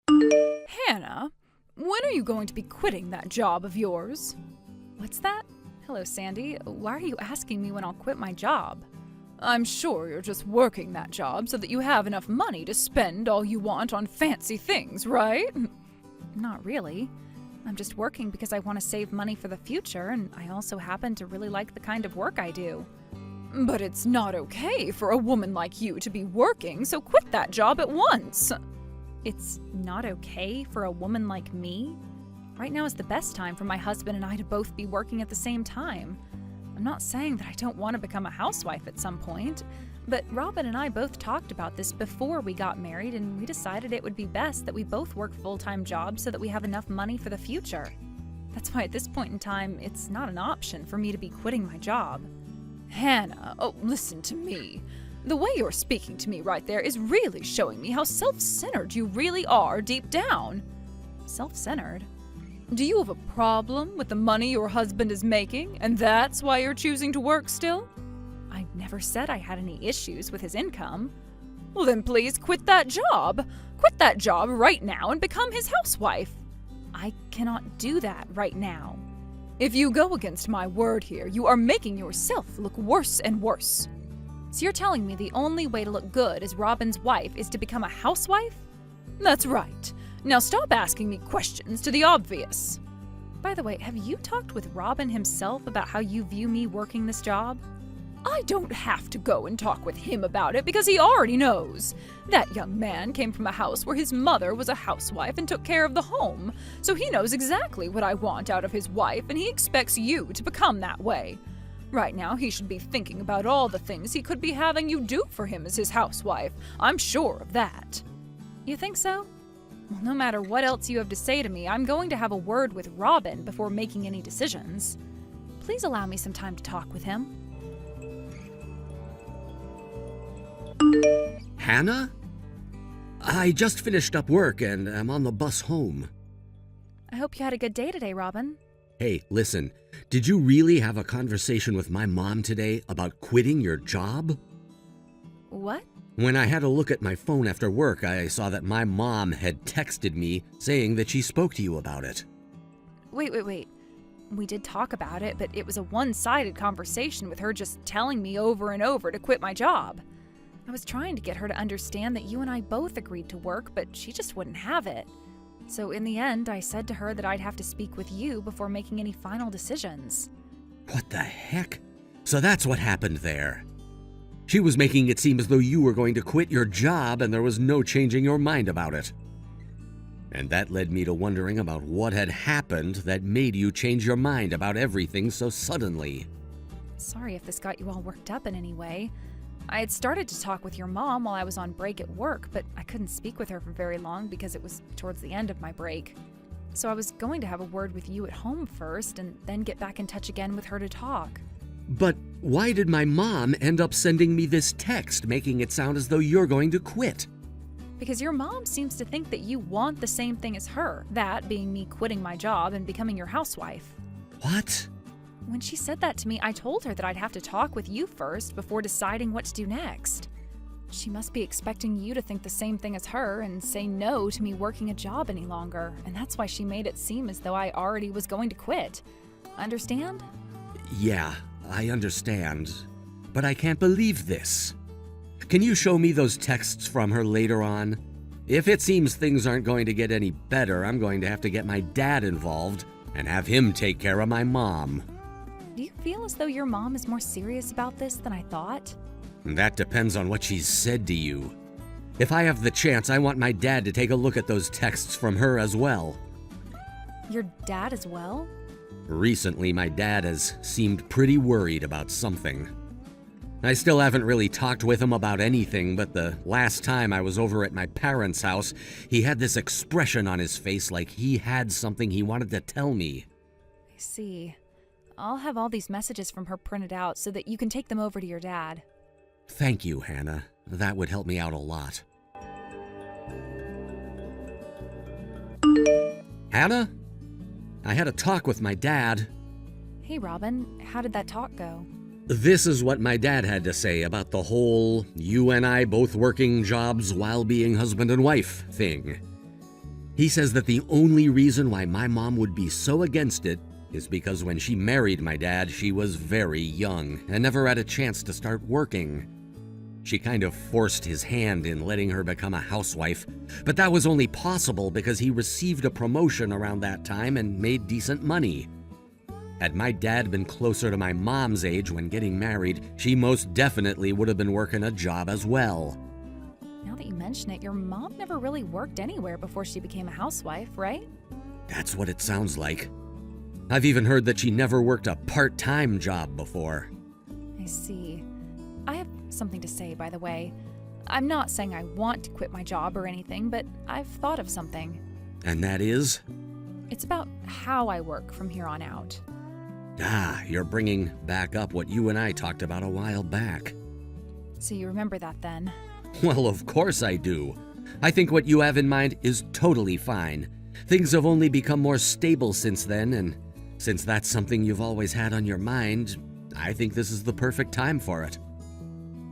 Hannah, when are you going to be quitting that job of yours? What's that? Hello, Sandy. Why are you asking me when I'll quit my job? I'm sure you're just working that job so that you have enough money to spend all you want on fancy things, right? Not really. I'm just working because I want to save money for the future, and I also happen to really like the kind of work I do. But it's not okay for a woman like you to be working, so quit that job at once. It's not okay for a woman like me? Right now is the best time for my husband and I to both be working at the same time. I'm not saying that I don't want to become a housewife at some point, but Robin and I both talked about this before we got married, and we decided it would be best that we both work full-time jobs so that we have enough money for the future. That's why at this point in time, it's not an option for me to be quitting my job. Hannah, oh, listen to me. The way you're speaking to me right there is really showing me how self-centered you really are deep down. Self-centered? Do you have a problem with the money your husband is making, and that's why you're choosing to work still? I never said I had any issues with his income. Well, then please quit that job. Quit that job right now and become his housewife. I cannot do that right now. If you go against my word here, you are making yourself look worse and worse. So you're telling me the only way to look good as Robin's wife is to become a housewife? That's right. Now stop asking me questions to the obvious. By the way, have you talked with Robin himself about how you view me working this job? I don't have to go and talk with him about it because he already knows. That young man came from a house where his mother was a housewife and took care of the home, so he knows exactly what I want out of his wife, and he expects you to become that way. Right now, he should be thinking about all the things he could be having you do for him as his housewife. I'm sure of that. You think so? Well, no matter what else you have to say to me, I'm going to have a word with Robin before making any decisions. Please allow me some time to talk with him. Hannah? I just finished up work and I'm on the bus home. I hope you had a good day today, Robin. Hey, listen, did you really have a conversation with my mom today about quitting your job? What? When I had a look at my phone after work, I saw that my mom had texted me saying that she spoke to you about it. Wait. We did talk about it, but it was a one-sided conversation with her just telling me over and over to quit my job. I was trying to get her to understand that you and I both agreed to work, but she just wouldn't have it. So in the end, I said to her that I'd have to speak with you before making any final decisions. What the heck? So that's what happened there. She was making it seem as though you were going to quit your job and there was no changing your mind about it. And that led me to wondering about what had happened that made you change your mind about everything so suddenly. Sorry if this got you all worked up in any way. I had started to talk with your mom while I was on break at work, but I couldn't speak with her for very long because it was towards the end of my break. So I was going to have a word with you at home first and then get back in touch again with her to talk. But why did my mom end up sending me this text making it sound as though you're going to quit? Because your mom seems to think that you want the same thing as her, that being me quitting my job and becoming your housewife. What? When she said that to me, I told her that I'd have to talk with you first before deciding what to do next. She must be expecting you to think the same thing as her and say no to me working a job any longer, and that's why she made it seem as though I already was going to quit. Understand? Yeah, I understand. But I can't believe this. Can you show me those texts from her later on? If it seems things aren't going to get any better, I'm going to have to get my dad involved and have him take care of my mom. Do you feel as though your mom is more serious about this than I thought? That depends on what she's said to you. If I have the chance, I want my dad to take a look at those texts from her as well. Your dad as well? Recently, my dad has seemed pretty worried about something. I still haven't really talked with him about anything, but the last time I was over at my parents' house, he had this expression on his face like he had something he wanted to tell me. I see. I'll have all these messages from her printed out so that you can take them over to your dad. Thank you, Hannah. That would help me out a lot. Hannah? I had a talk with my dad. Hey, Robin. How did that talk go? This is what my dad had to say about the whole you and I both working jobs while being husband and wife thing. He says that the only reason why my mom would be so against it is because when she married my dad, she was very young and never had a chance to start working. She kind of forced his hand in letting her become a housewife, but that was only possible because he received a promotion around that time and made decent money. Had my dad been closer to my mom's age when getting married, she most definitely would have been working a job as well. Now that you mention it, your mom never really worked anywhere before she became a housewife, right? That's what it sounds like. I've even heard that she never worked a part-time job before. I see. I have something to say, by the way. I'm not saying I want to quit my job or anything, but I've thought of something. And that is? It's about how I work from here on out. Ah, you're bringing back up what you and I talked about a while back. So you remember that then? Well, of course I do. I think what you have in mind is totally fine. Things have only become more stable since then, and since that's something you've always had on your mind, I think this is the perfect time for it.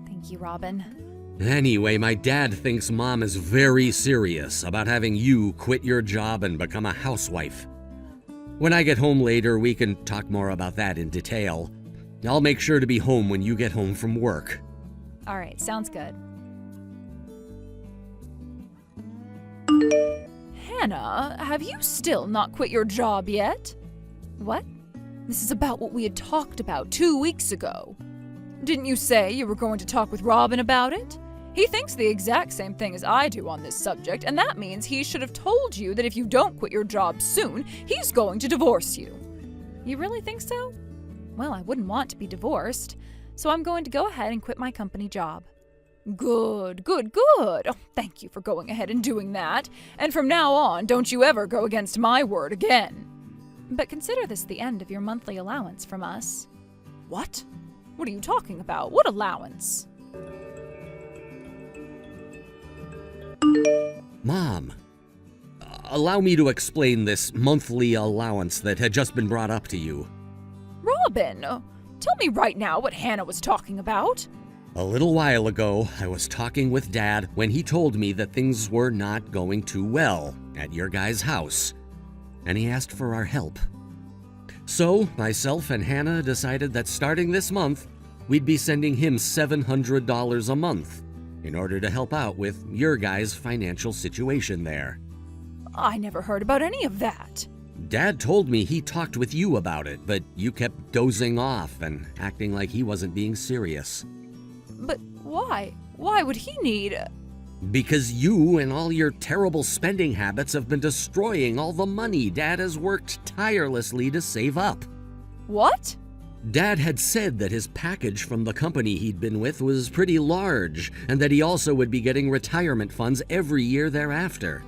Thank you, Robin. Anyway, my dad thinks Mom is very serious about having you quit your job and become a housewife. When I get home later, we can talk more about that in detail. I'll make sure to be home when you get home from work. All right, sounds good. Hannah, have you still not quit your job yet? What? This is about what we had talked about 2 weeks ago. Didn't you say you were going to talk with Robin about it? He thinks the exact same thing as I do on this subject, and that means he should have told you that if you don't quit your job soon, he's going to divorce you. You really think so? Well, I wouldn't want to be divorced, so I'm going to go ahead and quit my company job. Good, good, good. Oh, thank you for going ahead and doing that. And from now on, don't you ever go against my word again. But consider this the end of your monthly allowance from us. What? What are you talking about? What allowance? Mom, allow me to explain this monthly allowance that had just been brought up to you. Robin, tell me right now what Hannah was talking about. A little while ago, I was talking with Dad when he told me that things were not going too well at your guys' house, and he asked for our help. So, myself and Hannah decided that starting this month, we'd be sending him $700 a month in order to help out with your guys' financial situation there. I never heard about any of that. Dad told me he talked with you about it, but you kept dozing off and acting like he wasn't being serious. But why? Why would he need... Because you and all your terrible spending habits have been destroying all the money Dad has worked tirelessly to save up. What? Dad had said that his package from the company he'd been with was pretty large, and that he also would be getting retirement funds every year thereafter.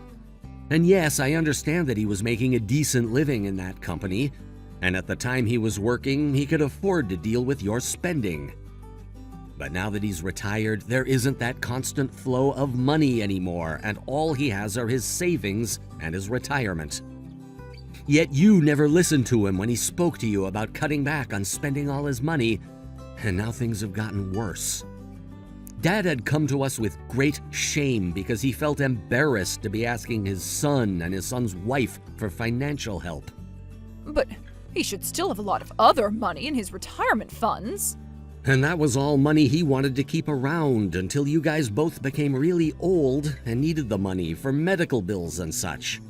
And yes, I understand that he was making a decent living in that company, and at the time he was working, he could afford to deal with your spending. But now that he's retired, there isn't that constant flow of money anymore, and all he has are his savings and his retirement. Yet you never listened to him when he spoke to you about cutting back on spending all his money, and now things have gotten worse. Dad had come to us with great shame because he felt embarrassed to be asking his son and his son's wife for financial help. But he should still have a lot of other money in his retirement funds. And that was all money he wanted to keep around until you guys both became really old and needed the money for medical bills and such.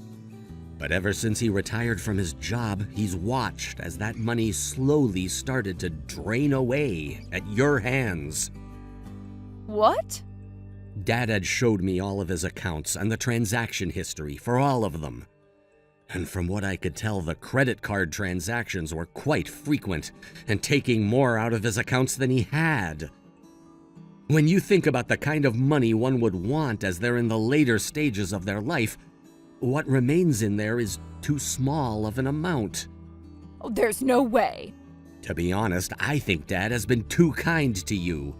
But ever since he retired from his job, he's watched as that money slowly started to drain away at your hands. What? Dad had showed me all of his accounts and the transaction history for all of them. And from what I could tell, the credit card transactions were quite frequent and taking more out of his accounts than he had. When you think about the kind of money one would want as they're in the later stages of their life, what remains in there is too small of an amount. Oh, there's no way. To be honest, I think Dad has been too kind to you.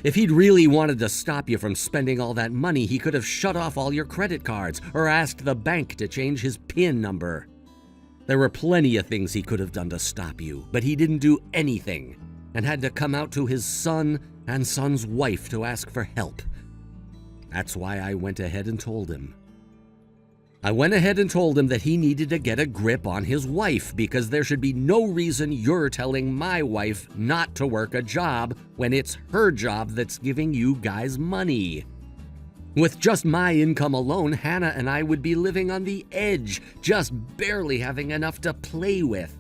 If he'd really wanted to stop you from spending all that money, he could have shut off all your credit cards or asked the bank to change his PIN number. There were plenty of things he could have done to stop you, but he didn't do anything and had to come out to his son and son's wife to ask for help. That's why I went ahead and told him. I went ahead and told him that he needed to get a grip on his wife because there should be no reason you're telling my wife not to work a job when it's her job that's giving you guys money. With just my income alone, Hannah and I would be living on the edge, just barely having enough to play with.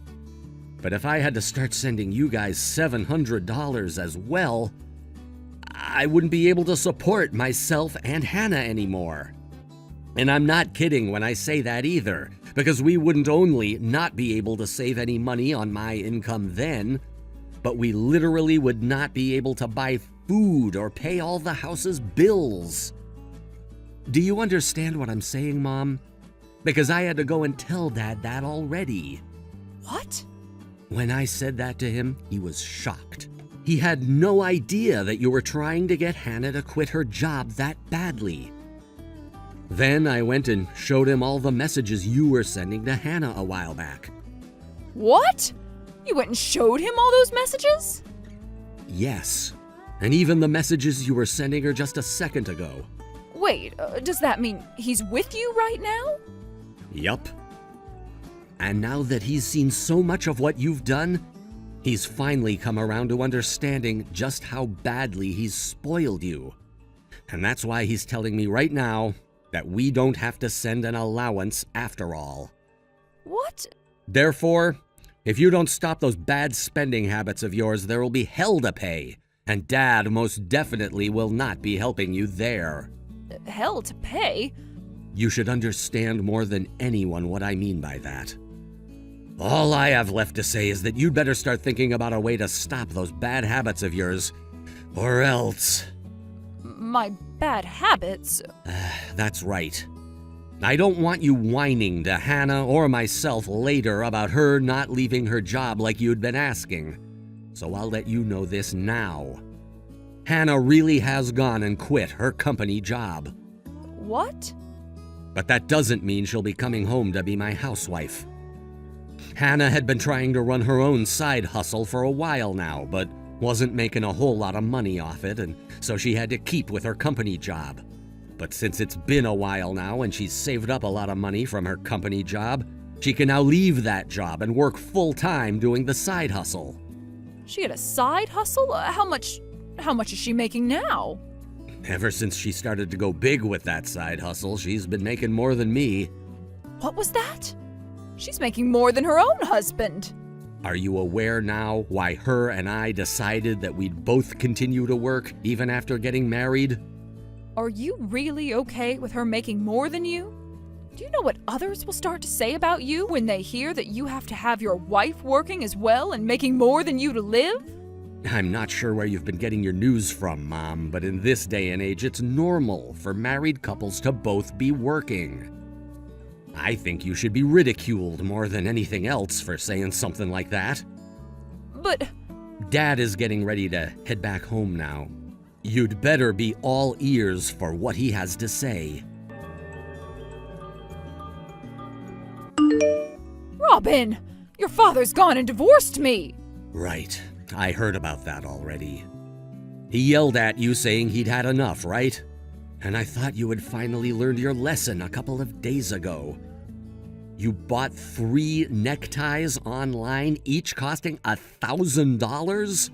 But if I had to start sending you guys $700 as well, I wouldn't be able to support myself and Hannah anymore. And I'm not kidding when I say that either, because we wouldn't only not be able to save any money on my income then, but we literally would not be able to buy food or pay all the house's bills. Do you understand what I'm saying, Mom? Because I had to go and tell Dad that already. What? When I said that to him, he was shocked. He had no idea that you were trying to get Hannah to quit her job that badly. Then I went and showed him all the messages you were sending to Hannah a while back. What? You went and showed him all those messages? Yes, and even the messages you were sending her just a second ago. Wait, does that mean he's with you right now? Yup. And now that he's seen so much of what you've done, he's finally come around to understanding just how badly he's spoiled you. And that's why he's telling me right now that we don't have to send an allowance after all. What? Therefore, if you don't stop those bad spending habits of yours, there will be hell to pay, and Dad most definitely will not be helping you there. Hell to pay? You should understand more than anyone what I mean by that. All I have left to say is that you'd better start thinking about a way to stop those bad habits of yours, or else... My bad habits? That's right. I don't want you whining to Hannah or myself later about her not leaving her job like you'd been asking. So I'll let you know this now. Hannah really has gone and quit her company job. What? But that doesn't mean she'll be coming home to be my housewife. Hannah had been trying to run her own side hustle for a while now, but wasn't making a whole lot of money off it, and so she had to keep with her company job. But since it's been a while now and she's saved up a lot of money from her company job, she can now leave that job and work full-time doing the side hustle. She had a side hustle? How much is she making now? Ever since she started to go big with that side hustle, she's been making more than me. What was that? She's making more than her own husband. Are you aware now why her and I decided that we'd both continue to work even after getting married? Are you really okay with her making more than you? Do you know what others will start to say about you when they hear that you have to have your wife working as well and making more than you to live? I'm not sure where you've been getting your news from, Mom, but in this day and age, it's normal for married couples to both be working. I think you should be ridiculed more than anything else for saying something like that. But... Dad is getting ready to head back home now. You'd better be all ears for what he has to say. Robin! Your father's gone and divorced me! Right. I heard about that already. He yelled at you saying he'd had enough, right? And I thought you had finally learned your lesson a couple of days ago. You bought 3 neckties online, each costing $1,000?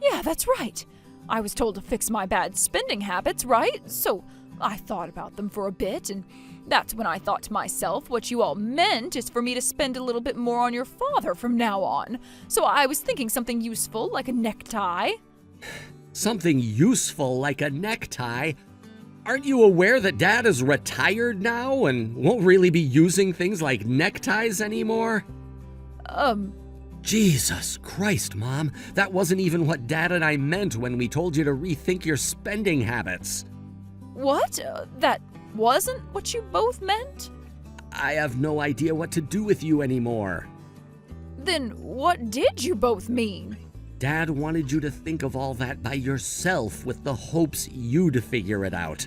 Yeah, that's right. I was told to fix my bad spending habits, right? So I thought about them for a bit, and that's when I thought to myself, what you all meant is for me to spend a little bit more on your father from now on. So I was thinking something useful, like a necktie. Something useful like a necktie? Aren't you aware that Dad is retired now and won't really be using things like neckties anymore? Jesus Christ, Mom. That wasn't even what Dad and I meant when we told you to rethink your spending habits. What? That wasn't what you both meant? I have no idea what to do with you anymore. Then what did you both mean? Dad wanted you to think of all that by yourself with the hopes you'd figure it out.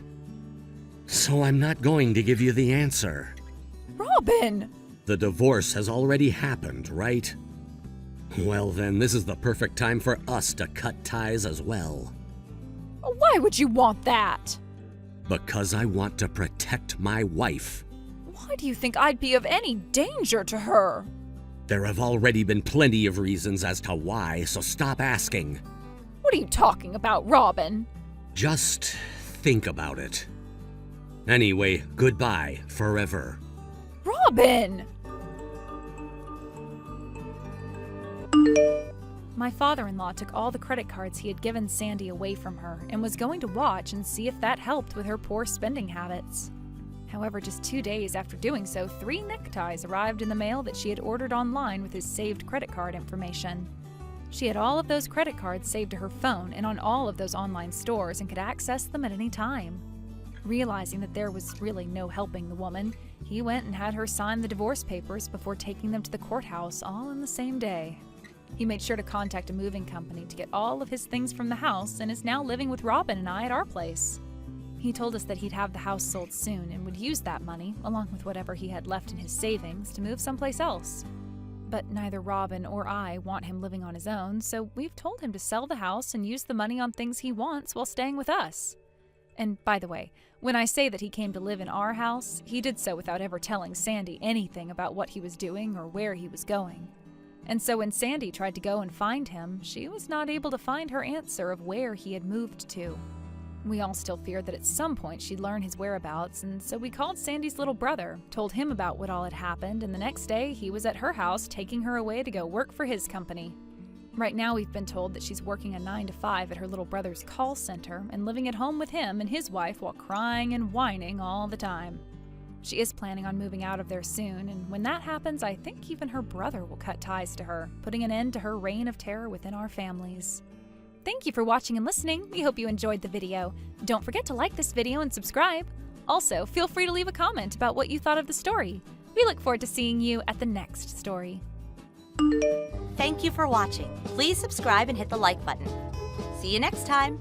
So I'm not going to give you the answer. Robin! The divorce has already happened, right? Well then, this is the perfect time for us to cut ties as well. Why would you want that? Because I want to protect my wife. Why do you think I'd be of any danger to her? There have already been plenty of reasons as to why, so stop asking. What are you talking about, Robin? Just think about it. Anyway, goodbye forever. Robin! My father-in-law took all the credit cards he had given Sandy away from her and was going to watch and see if that helped with her poor spending habits. However, just 2 days after doing so, 3 neckties arrived in the mail that she had ordered online with his saved credit card information. She had all of those credit cards saved to her phone and on all of those online stores and could access them at any time. Realizing that there was really no helping the woman, he went and had her sign the divorce papers before taking them to the courthouse all in the same day. He made sure to contact a moving company to get all of his things from the house and is now living with Robin and I at our place. He told us that he'd have the house sold soon and would use that money, along with whatever he had left in his savings, to move someplace else. But neither Robin or I want him living on his own, so we've told him to sell the house and use the money on things he wants while staying with us. And by the way, when I say that he came to live in our house, he did so without ever telling Sandy anything about what he was doing or where he was going. And so when Sandy tried to go and find him, she was not able to find her answer of where he had moved to. We all still feared that at some point she'd learn his whereabouts, and so we called Sandy's little brother, told him about what all had happened, and the next day he was at her house taking her away to go work for his company. Right now we've been told that she's working a 9 to 5 at her little brother's call center and living at home with him and his wife while crying and whining all the time. She is planning on moving out of there soon, and when that happens, I think even her brother will cut ties to her, putting an end to her reign of terror within our families. Thank you for watching and listening. We hope you enjoyed the video. Don't forget to like this video and subscribe. Also, feel free to leave a comment about what you thought of the story. We look forward to seeing you at the next story. Thank you for watching. Please subscribe and hit the like button. See you next time.